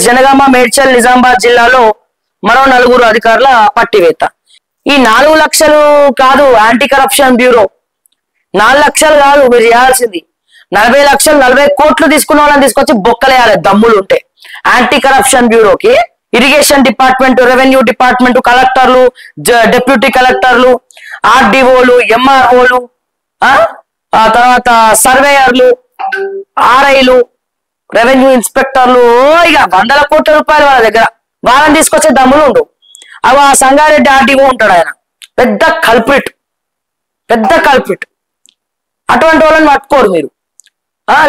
జనగామ, మేడ్చల్, నిజామాబాద్ జిల్లాలో మరో 4 అధికారుల పట్టివేత. ఈ 4 లక్షలు కాదు యాంటీ కరప్షన్ బ్యూరో, 4 లక్షలు కాదు మీరు చేయాల్సింది 40 లక్షలు 40 కోట్లు తీసుకున్న వాళ్ళని తీసుకొచ్చి బొక్కలేయాలి దమ్ములు ఉంటే. యాంటీ కరప్షన్ బ్యూరోకి ఇరిగేషన్ డిపార్ట్మెంట్, రెవెన్యూ డిపార్ట్మెంట్, కలెక్టర్లు, డిప్యూటీ కలెక్టర్లు, ఆర్డీఓలు, ఎంఆర్ఓలు, ఆ తర్వాత సర్వేయర్లు, ఆర్ఐలు, రెవెన్యూ ఇన్స్పెక్టర్లు, ఇక 100 కోట్ల రూపాయలు వాళ్ళ దగ్గర. వాళ్ళని తీసుకొచ్చే దమ్ములు ఉండు. అవి ఆ సంగారెడ్డి ఆర్డీఓ ఉంటాడు, ఆయన పెద్ద కల్ప్రిట్. అటువంటి వాళ్ళని పట్టుకోరు మీరు.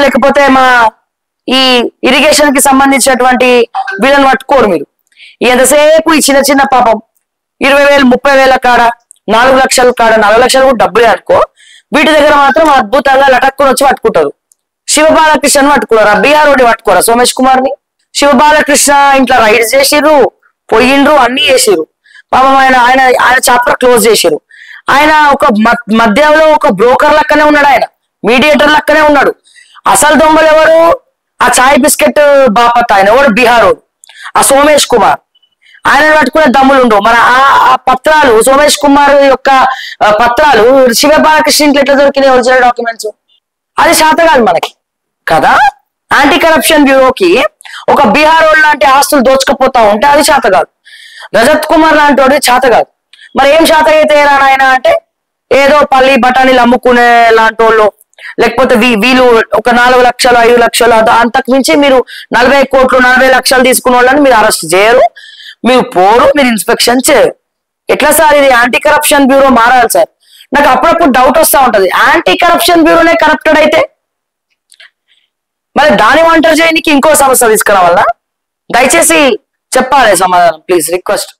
లేకపోతే మా ఈ ఇరిగేషన్ కి సంబంధించినటువంటి వీళ్ళని పట్టుకోరు మీరు. ఎంతసేపు ఈ చిన్న పాపం 20,000 30,000 కాడ, 4 లక్షల కాడ, 4 లక్షలు కూడా డబ్బులే అనుకో, వీటి దగ్గర మాత్రం అద్భుతంగా లటక్కుని వచ్చి పట్టుకుంటారు. శివబాలకృష్ణని పట్టుకున్నారా, బీఆర్ ఓడి పట్టుకోరా సోమేష్ కుమార్ ని. శివబాలకృష్ణ ఇంట్లో రైడ్స్ చేసిర్రు, పోయిండ్రు, అన్ని చేసిర్రు. పాపం ఆయన చాప్టర్ క్లోజ్ చేసిర్రు. ఆయన ఒక మధ్యలో ఒక బ్రోకర్ లక్కనే ఉన్నాడు, ఆయన మీడియేటర్ లక్కనే ఉన్నాడు. అసలు దొంగలు ఎవరు? ఆ చాయ్ బిస్కెట్ బాపత్ ఆయన ఎవరు, బీహార్ ఓడు, ఆ సోమేష్ కుమార్. ఆయన పట్టుకునే దమ్ములు ఉండవు. మన ఆ పత్రాలు, సోమేష్ కుమార్ యొక్క పత్రాలు శివబాలకృష్ణ ఇంట్లో ఎట్లా దొరికినాయి ఒరిజినల్ డాక్యుమెంట్స్? అది శాతకాదు మనకి కదా. యాంటీ కరప్షన్ బ్యూరోకి ఒక బీహార్ ఓడ్ లాంటి ఆస్తులు దోచుకపోతా ఉంటే అది శాతకాదు. రజత్ కుమార్ లాంటి వాడు శాతకాదు. మరి ఏం శాత అయితే ఆయన అంటే ఏదో పల్లి బఠానీలు అమ్ముకునే లాంటి వాళ్ళు, లేకపోతే వీళ్ళు ఒక 4 లక్షలు 5 లక్షలు అంతకు మించి మీరు 40 కోట్లు 40 లక్షలు తీసుకున్న వాళ్ళని మీరు అరెస్ట్ చేయరు, మీరు పోరు, మీరు ఇన్స్పెక్షన్ చేయరు. ఎట్లా సార్ ఇది? యాంటీ కరప్షన్ బ్యూరో మారాలి సార్. నాకు అప్పుడప్పుడు డౌట్ వస్తూ ఉంటది, యాంటీ కరప్షన్ బ్యూరోనే కరప్టెడ్ అయితే మరి దాని వాంటర్ చేయడానికి ఇంకో సమస్య తీసుకురావాలా? దయచేసి చెప్పాలి సమాధానం, ప్లీజ్ రిక్వెస్ట్.